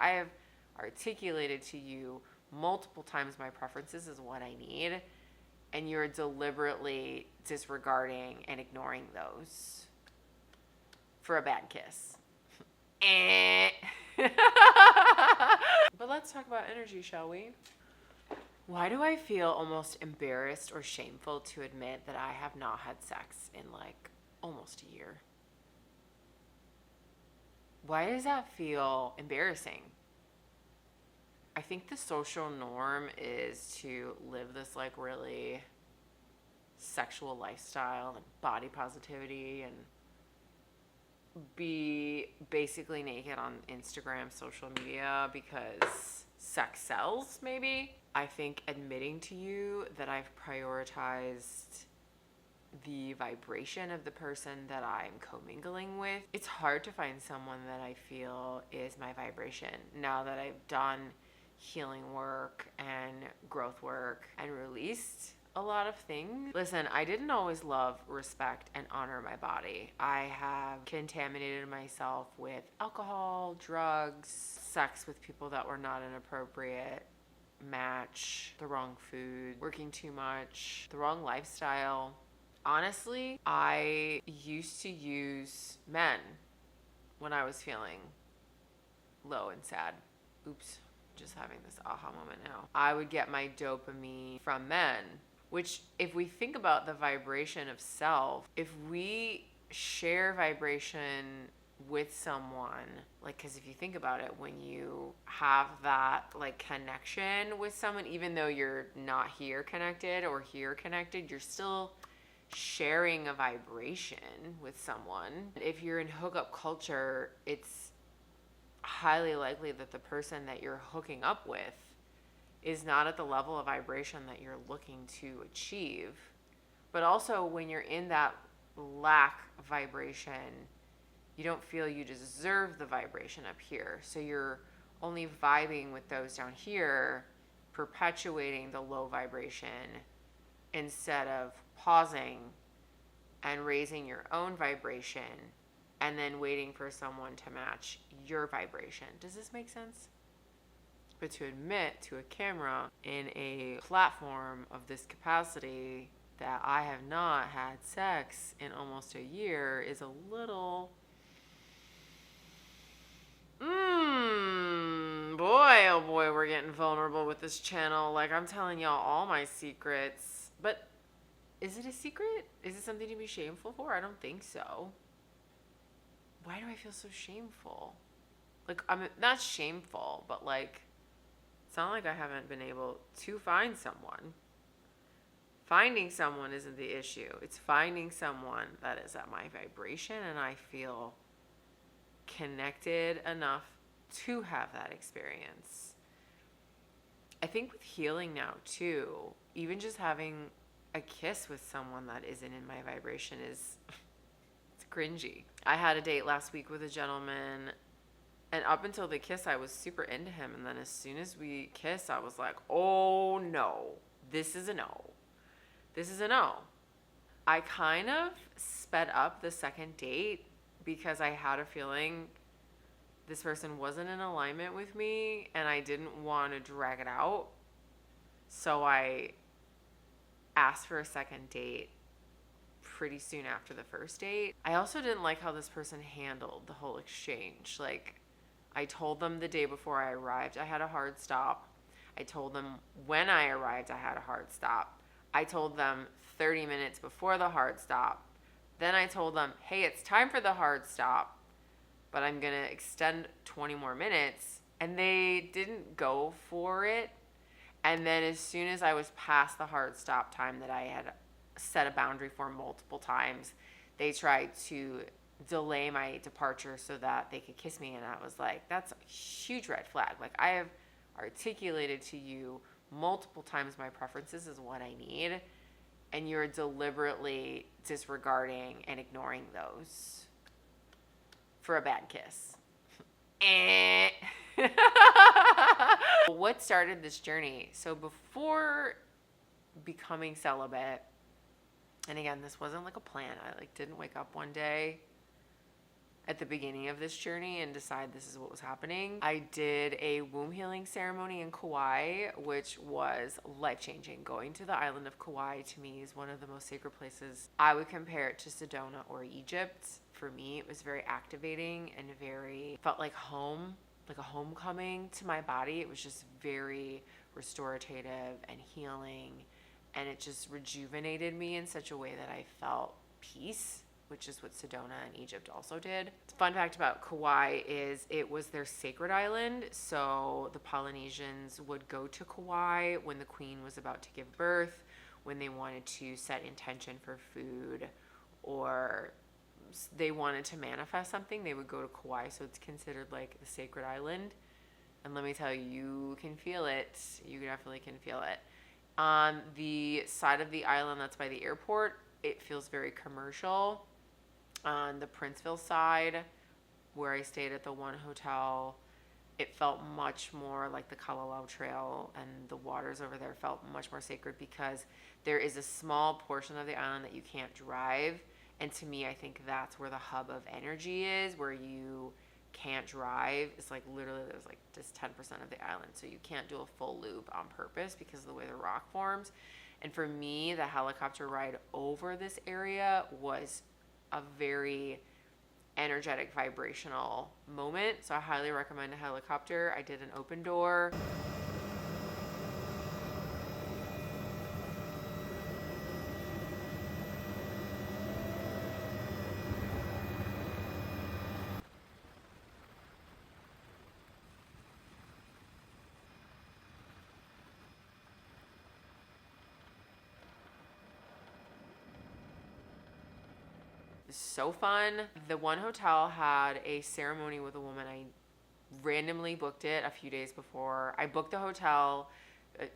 I have articulated to you multiple times my preferences is what I need, and you're deliberately disregarding and ignoring those for a bad kiss. But let's talk about energy, shall we? Why do I feel almost embarrassed or shameful to admit that I have not had sex in like almost a year? Why does that feel embarrassing? I think the social norm is to live this like really sexual lifestyle and body positivity and be basically naked on Instagram, social media because sex sells, maybe. I think admitting to you that I've prioritized the vibration of the person that I'm commingling with, it's hard to find someone that I feel is my vibration now that I've done healing work and growth work and released a lot of things. Listen, I didn't always love, respect, and honor my body. I have contaminated myself with alcohol, drugs, sex with people that were not an appropriate match, the wrong food, working too much, the wrong lifestyle. Honestly, I used to use men when I was feeling low and sad. Oops, just having this aha moment now. I would get my dopamine from men, which if we think about the vibration of self, if we share vibration with someone, like, because if you think about it, when you have that like connection with someone, even though you're not here connected or here connected, you're still sharing a vibration with someone. If you're in hookup culture, it's highly likely that the person that you're hooking up with is not at the level of vibration that you're looking to achieve. But also when you're in that lack of vibration, you don't feel you deserve the vibration up here. So you're only vibing with those down here, perpetuating the low vibration instead of pausing and raising your own vibration and then waiting for someone to match your vibration. Does this make sense? But to admit to a camera in a platform of this capacity that I have not had sex in almost a year is a little... boy, oh boy, we're getting vulnerable with this channel. Like, I'm telling y'all all my secrets. But is it a secret? Is it something to be shameful for? I don't think so. Why do I feel so shameful? Like, I'm not shameful, but like, it's not like I haven't been able to find someone. Finding someone isn't the issue. It's finding someone that is at my vibration and I feel connected enough to have that experience. I think with healing now too, even just having a kiss with someone that isn't in my vibration is it's cringy. I had a date last week with a gentleman, and up until the kiss I was super into him, and then as soon as we kissed I was like, oh no, this is a no. This is a no. I kind of sped up the second date because I had a feeling this person wasn't in alignment with me and I didn't want to drag it out. So I asked for a second date pretty soon after the first date. I also didn't like how this person handled the whole exchange. Like, I told them the day before I arrived I had a hard stop. I told them when I arrived I had a hard stop. I told them 30 minutes before the hard stop. Then I told them, hey, it's time for the hard stop, but I'm going to extend 20 more minutes. And they didn't go for it. And then as soon as I was past the hard stop time that I had set a boundary for multiple times, they tried to delay my departure so that they could kiss me. And I was like, that's a huge red flag. Like, I have articulated to you multiple times my preferences is what I need, and you're deliberately disregarding and ignoring those for a bad kiss. What started this journey? So before becoming celibate, and again, this wasn't like a plan. I like didn't wake up one day at the beginning of this journey and decide this is what was happening. I did a womb healing ceremony in Kauai, which was life-changing. Going to the island of Kauai to me is one of the most sacred places. I would compare it to Sedona or Egypt. For me, it was very activating and felt like home, like a homecoming to my body. It was just very restorative and healing, and it just rejuvenated me in such a way that I felt peace, which is what Sedona and Egypt also did. Fun fact about Kauai is it was their sacred island, so the Polynesians would go to Kauai when the queen was about to give birth, when they wanted to set intention for food, or they wanted to manifest something, they would go to Kauai. So it's considered like the sacred island. And let me tell you, you can feel it. You definitely can feel it. On the side of the island that's by the airport, it feels very commercial. On the Princeville side, where I stayed at the one hotel, it felt much more like the Kalalau Trail, and the waters over there felt much more sacred because there is a small portion of the island that you can't drive. And to me, I think that's where the hub of energy is, where you can't drive. It's like literally there's like just 10% of the island. So you can't do a full loop on purpose because of the way the rock forms. And for me, the helicopter ride over this area was a very energetic, vibrational moment. So I highly recommend a helicopter. I did an open door. So fun. The one hotel had a ceremony with a woman. I randomly booked it a few days before. I booked the hotel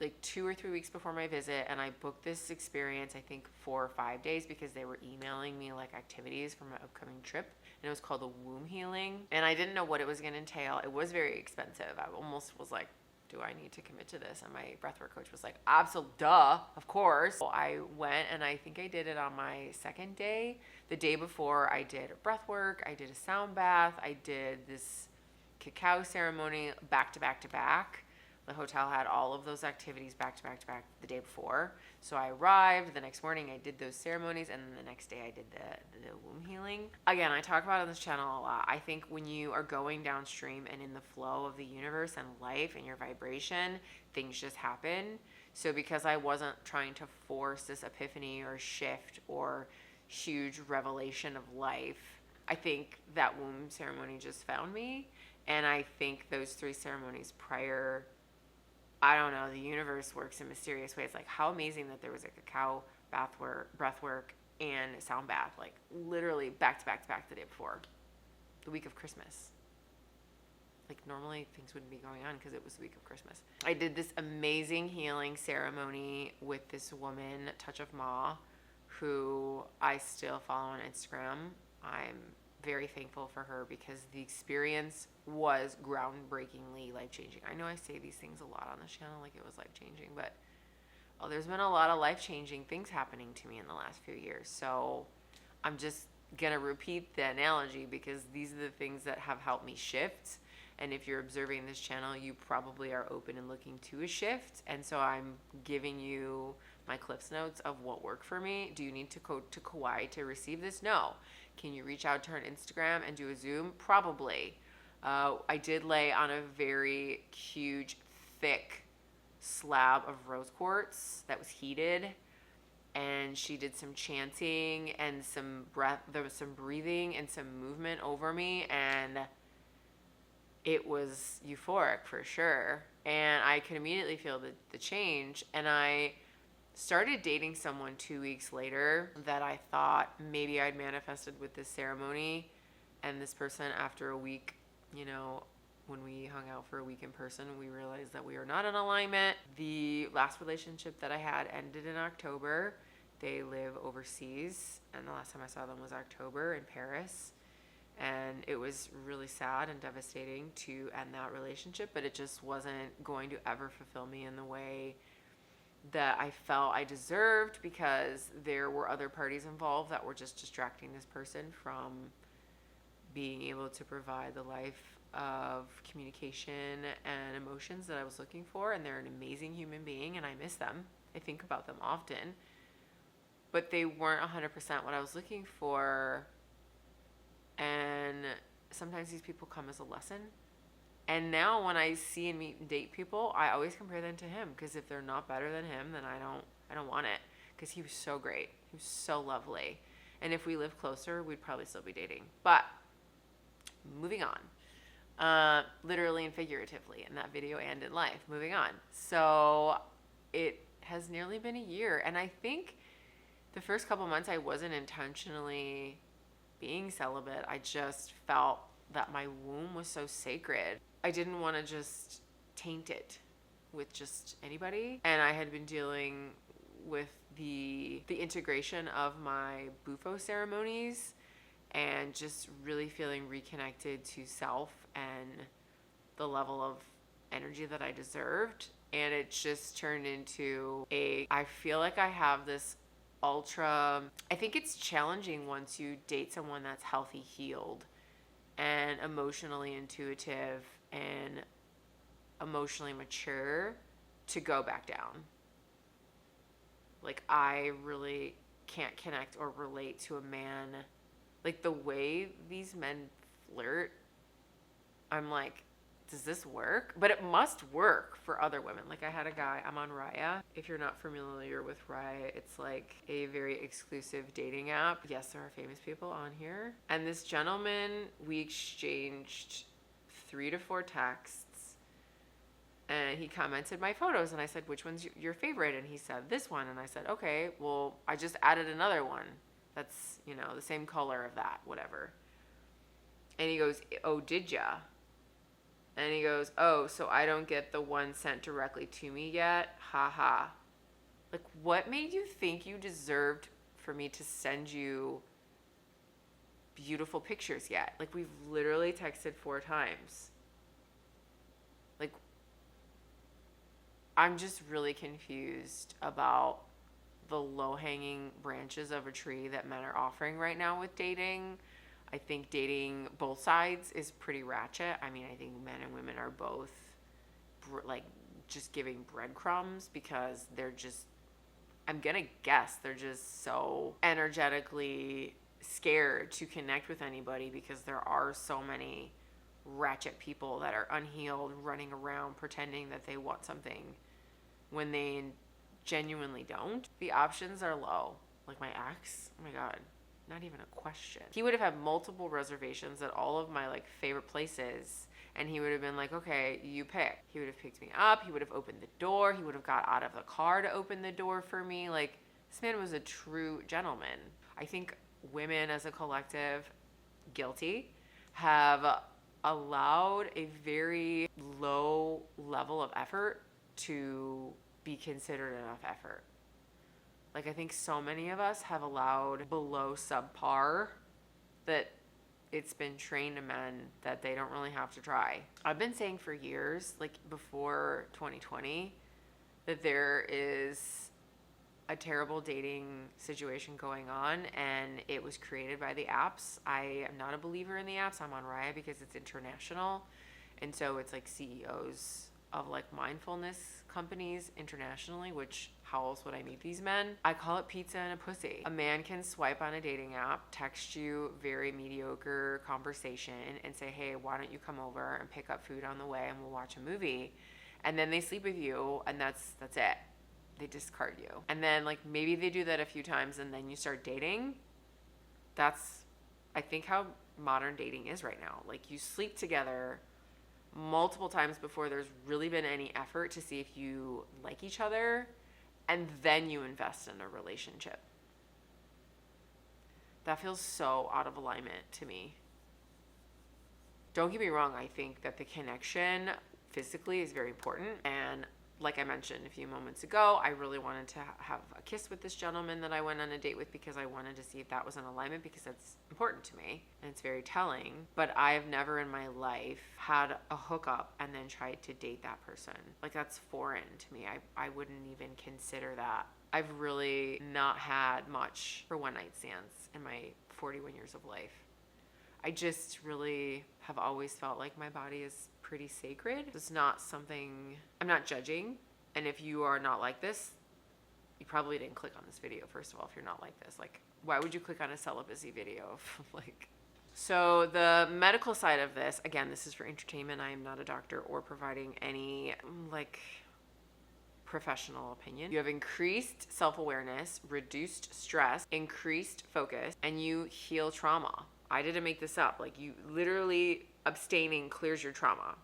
like 2 or 3 weeks before my visit, and I booked this experience I think 4 or 5 days because they were emailing me like activities from an upcoming trip, and it was called the womb healing, and I didn't know what it was going to entail. It was very expensive. I almost was like, do I need to commit to this? And my breathwork coach was like, absolutely, duh, of course. So I went, and I think I did it on my second day. The day before, I did breathwork, I did a sound bath, I did this cacao ceremony back to back to back. The hotel had all of those activities back to back to back the day before. So I arrived, the next morning I did those ceremonies, and then the next day I did the womb healing. Again, I talk about it on this channel a lot. I think when you are going downstream and in the flow of the universe and life and your vibration, things just happen. So because I wasn't trying to force this epiphany or shift or huge revelation of life, I think that womb ceremony just found me. And I think those 3 ceremonies prior, I don't know, the universe works in mysterious ways. Like, how amazing that there was a cacao breathwork and sound bath, like literally back to back to back the day before, the week of Christmas. Like, normally things wouldn't be going on because it was the week of Christmas. I did this amazing healing ceremony with this woman, Touch of Ma, who I still follow on Instagram. I'm very thankful for her because the experience was groundbreakingly life-changing. I know I say these things a lot on this channel, like it was life-changing, but there's been a lot of life-changing things happening to me in the last few years. So I'm just gonna repeat the analogy because these are the things that have helped me shift. And if you're observing this channel, you probably are open and looking to a shift. And so I'm giving you my Cliff's Notes of what worked for me. Do you need to go to Kauai to receive this? No. Can you reach out to her on Instagram and do a Zoom? Probably. I did lay on a very huge, thick slab of rose quartz that was heated, and she did some chanting and some breath. There was some breathing and some movement over me, and it was euphoric for sure. And I could immediately feel the change. And I started dating someone 2 weeks later that I thought maybe I'd manifested with this ceremony. And this person, after a week, you know, when we hung out for a week in person, we realized that we are not in alignment. The last relationship that I had ended in October. They live overseas, and the last time I saw them was October in Paris. And it was really sad and devastating to end that relationship, but it just wasn't going to ever fulfill me in the way that I felt I deserved, because there were other parties involved that were just distracting this person from being able to provide the life of communication and emotions that I was looking for. And they're an amazing human being, and I miss them. I think about them often. But they weren't 100% what I was looking for. And sometimes these people come as a lesson. And now when I see and meet and date people, I always compare them to him, because if they're not better than him, then I don't want it, because he was so great. He was so lovely. And if we lived closer, we'd probably still be dating. But moving on. Literally and figuratively in that video and in life. Moving on. So it has nearly been a year, and I think the first couple months I wasn't intentionally being celibate. I just felt that my womb was so sacred. I didn't want to just taint it with just anybody. And I had been dealing with the integration of my bufo ceremonies and just really feeling reconnected to self and the level of energy that I deserved. And it just turned into I feel like I have this I think it's challenging once you date someone that's healthy, healed, and emotionally intuitive and emotionally mature, to go back down. Like, I really can't connect or relate to a man. Like, the way these men flirt, I'm like, does this work? But it must work for other women. Like, I had a guy, I'm on Raya. If you're not familiar with Raya, it's like a very exclusive dating app. Yes, there are famous people on here. And this gentleman, we exchanged 3 to 4 texts. And he commented my photos, and I said, which one's your favorite? And he said, this one. And I said, okay, well, I just added another one that's, the same color of that, whatever. And he goes, oh, did ya? And he goes, oh, so I don't get the one sent directly to me yet? Ha ha. Like, what made you think you deserved for me to send you beautiful pictures yet? Like, we've literally texted 4 times. Like, I'm just really confused about the low-hanging branches of a tree that men are offering right now with dating. I think dating both sides is pretty ratchet. I mean, I think men and women are both just giving breadcrumbs, because they're just, I'm gonna guess they're just so energetically scared to connect with anybody, because there are so many ratchet people that are unhealed running around pretending that they want something when they genuinely don't. The options are low. Like, my ex, oh my God. Not even a question. He would have had multiple reservations at all of my favorite places, and he would have been like, okay, you pick. He would have picked me up. He would have opened the door. He would have got out of the car to open the door for me. Like, this man was a true gentleman. I think women as a collective, guilty, have allowed a very low level of effort to be considered enough effort. Like, I think so many of us have allowed below subpar that it's been trained to men that they don't really have to try. I've been saying for years, like before 2020, that there is a terrible dating situation going on, and it was created by the apps. I am not a believer in the apps. I'm on Raya because it's international, and so it's like CEOs of mindfulness companies internationally, which how else would I meet these men? I call it pizza and a pussy. A man can swipe on a dating app, text you very mediocre conversation, and say, hey, why don't you come over and pick up food on the way and we'll watch a movie? And then they sleep with you, and that's it. They discard you. And then maybe they do that a few times, and then you start dating. That's, I think, how modern dating is right now. You sleep together multiple times before there's really been any effort to see if you like each other, and then you invest in a relationship. That feels so out of alignment to me. Don't get me wrong, I think that the connection physically is very important, and like I mentioned a few moments ago, I really wanted to have a kiss with this gentleman that I went on a date with, because I wanted to see if that was in alignment, because that's important to me and it's very telling. But I've never in my life had a hookup and then tried to date that person. That's foreign to me. I wouldn't even consider that. I've really not had much for one night stands in my 41 years of life. I just really have always felt like my body is pretty sacred. It's not something, I'm not judging. And if you are not like this, you probably didn't click on this video, first of all, if you're not like this. Like, why would you click on a celibacy video? Like, so the medical side of this, again, this is for entertainment. I am not a doctor or providing any, like, professional opinion. You have increased self-awareness, reduced stress, increased focus, and you heal trauma. I didn't make this up. Like, you literally abstaining clears your trauma.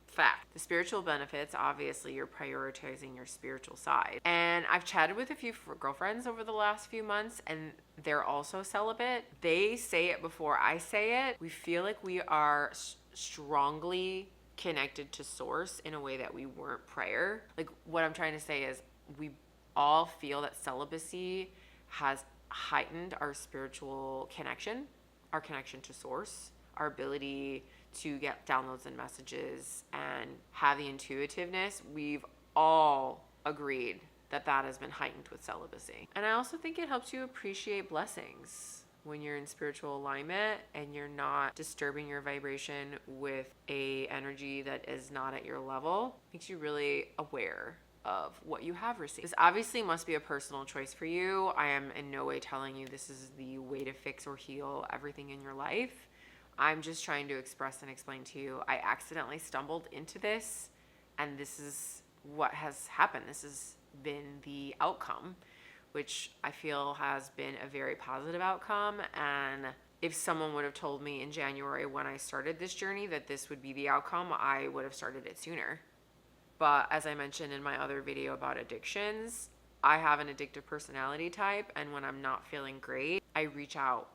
Fact. The spiritual benefits, obviously you're prioritizing your spiritual side. And I've chatted with a few girlfriends over the last few months, and they're also celibate. They say it before I say it. We feel like we are strongly connected to source in a way that we weren't prior. Like, what I'm trying to say is we all feel that celibacy has heightened our spiritual connection, our connection to source, our ability to get downloads and messages and have the intuitiveness. We've all agreed that that has been heightened with celibacy. And I also think it helps you appreciate blessings when you're in spiritual alignment and you're not disturbing your vibration with a energy that is not at your level. Makes you really aware of what you have received. This obviously must be a personal choice for you. I am in no way telling you this is the way to fix or heal everything in your life. I'm just trying to express and explain to you, I accidentally stumbled into this, and this is what has happened. This has been the outcome, which I feel has been a very positive outcome. And if someone would have told me in January when I started this journey that this would be the outcome, I would have started it sooner. But as I mentioned in my other video about addictions, I have an addictive personality type, and when I'm not feeling great, I reach out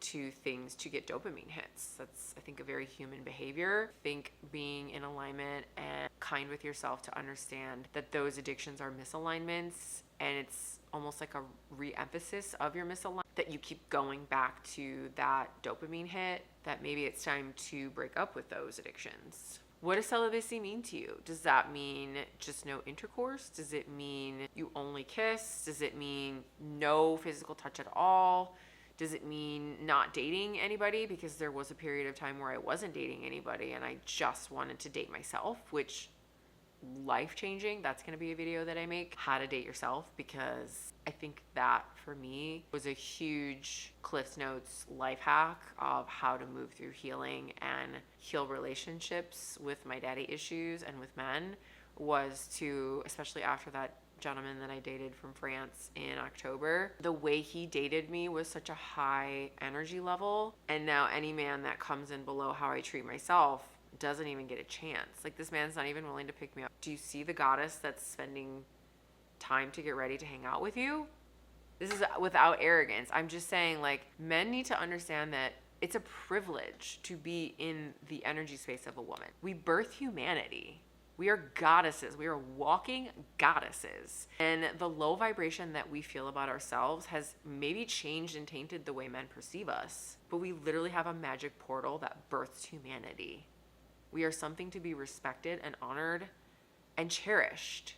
to things to get dopamine hits. That's, I think, a very human behavior. I think being in alignment and kind with yourself to understand that those addictions are misalignments, and it's almost like a re-emphasis of your misalignment, that you keep going back to that dopamine hit, that maybe it's time to break up with those addictions. What does celibacy mean to you? Does that mean just no intercourse? Does it mean you only kiss? Does it mean no physical touch at all? Does it mean not dating anybody? Because there was a period of time where I wasn't dating anybody and I just wanted to date myself, which life-changing. That's going to be a video that I make, how to date yourself, because I think that for me was a huge Cliff Notes life hack of how to move through healing and heal relationships with my daddy issues and with men, was to, especially after that gentleman that I dated from France in October, the way he dated me was such a high energy level, and now any man that comes in below how I treat myself doesn't even get a chance. Like, this man's not even willing to pick me up. Do you see the goddess that's spending time to get ready to hang out with you? This is without arrogance. I'm just saying, like, men need to understand that it's a privilege to be in the energy space of a woman. We birth humanity. We are goddesses. We are walking goddesses. And the low vibration that we feel about ourselves has maybe changed and tainted the way men perceive us. But we literally have a magic portal that births humanity. We are something to be respected and honored and cherished.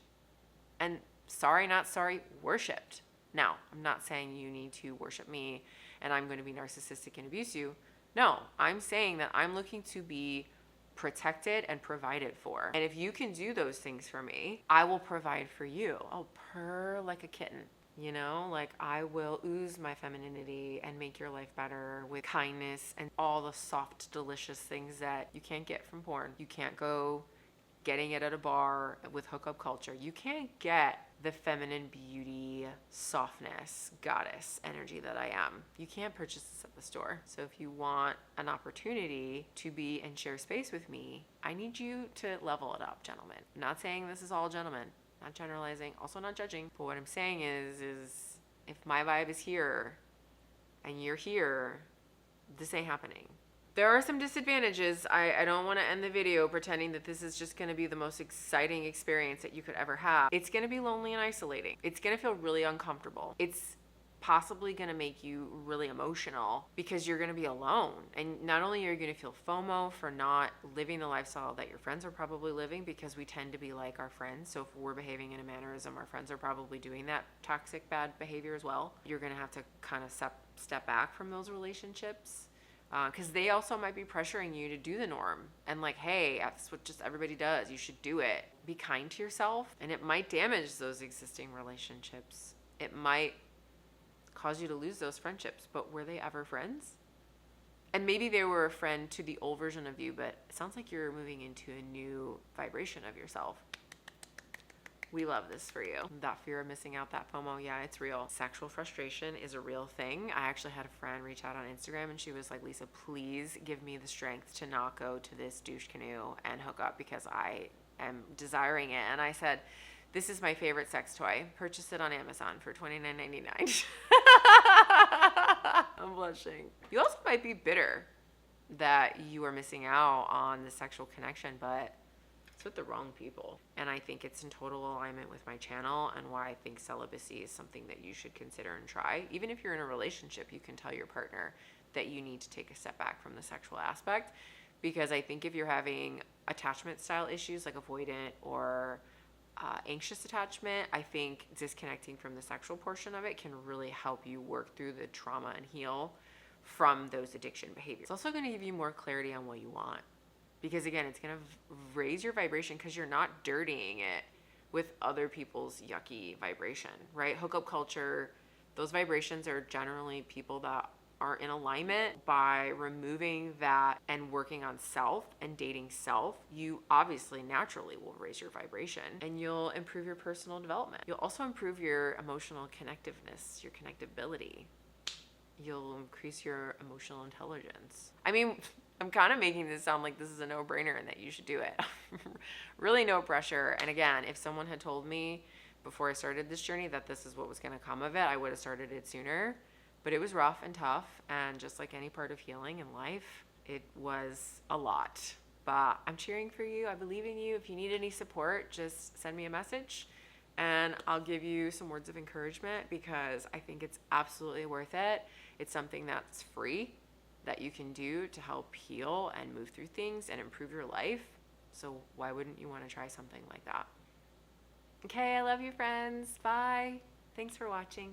And sorry, not sorry, worshipped. Now, I'm not saying you need to worship me and I'm going to be narcissistic and abuse you. No, I'm saying that I'm looking to be protected and provided for. And if you can do those things for me, I will provide for you. I'll purr like a kitten. You know, like, I will ooze my femininity and make your life better with kindness and all the soft, delicious things that you can't get from porn. You can't go getting it at a bar with hookup culture. You can't get the feminine beauty, softness, goddess energy that I am. You can't purchase this at the store. So if you want an opportunity to be and share space with me, I need you to level it up, gentlemen. I'm not saying this is all gentlemen. Not generalizing, also not judging. But what I'm saying is if my vibe is here and you're here, this ain't happening. There are some disadvantages. I don't want to end the video pretending that this is just going to be the most exciting experience that you could ever have. It's going to be lonely and isolating. It's going to feel really uncomfortable. It's possibly going to make you really emotional because you're going to be alone. And not only are you going to feel FOMO for not living the lifestyle that your friends are probably living, because we tend to be like our friends. So if we're behaving in a mannerism, our friends are probably doing that toxic bad behavior as well. You're going to have to kind of step back from those relationships. Because they also might be pressuring you to do the norm and like, hey, that's what just everybody does. You should do it. Be kind to yourself, and it might damage those existing relationships. It might cause you to lose those friendships, but were they ever friends? And maybe they were a friend to the old version of you, but it sounds like you're moving into a new vibration of yourself. We love this for you. That fear of missing out, that FOMO, yeah, it's real. Sexual frustration is a real thing. I actually had a friend reach out on Instagram and she was like, Lisa, please give me the strength to not go to this douche canoe and hook up because I am desiring it. And I said, this is my favorite sex toy. Purchase it on Amazon for $29.99. I'm blushing. You also might be bitter that you are missing out on the sexual connection, but it's with the wrong people. And I think it's in total alignment with my channel and why I think celibacy is something that you should consider and try. Even if you're in a relationship, you can tell your partner that you need to take a step back from the sexual aspect, because I think if you're having attachment style issues like avoidant or anxious attachment, I think disconnecting from the sexual portion of it can really help you work through the trauma and heal from those addiction behaviors. It's also going to give you more clarity on what you want, because again, it's going to raise your vibration because you're not dirtying it with other people's yucky vibration, right? Hookup culture, those vibrations are generally people that are in alignment. By removing that and working on self and dating self, you obviously naturally will raise your vibration and you'll improve your personal development. You'll also improve your emotional connectiveness, your connectability. You'll increase your emotional intelligence. I mean, I'm kind of making this sound like this is a no-brainer and that you should do it. Really no pressure. And again, if someone had told me before I started this journey that this is what was going to come of it, I would have started it sooner. But it was rough and tough, and just like any part of healing in life, it was a lot. But I'm cheering for you. I believe in you. If you need any support, just send me a message and I'll give you some words of encouragement, because I think it's absolutely worth it. It's something that's free that you can do to help heal and move through things and improve your life. So why wouldn't you want to try something like that? Okay, I love you, friends. Bye. Thanks for watching.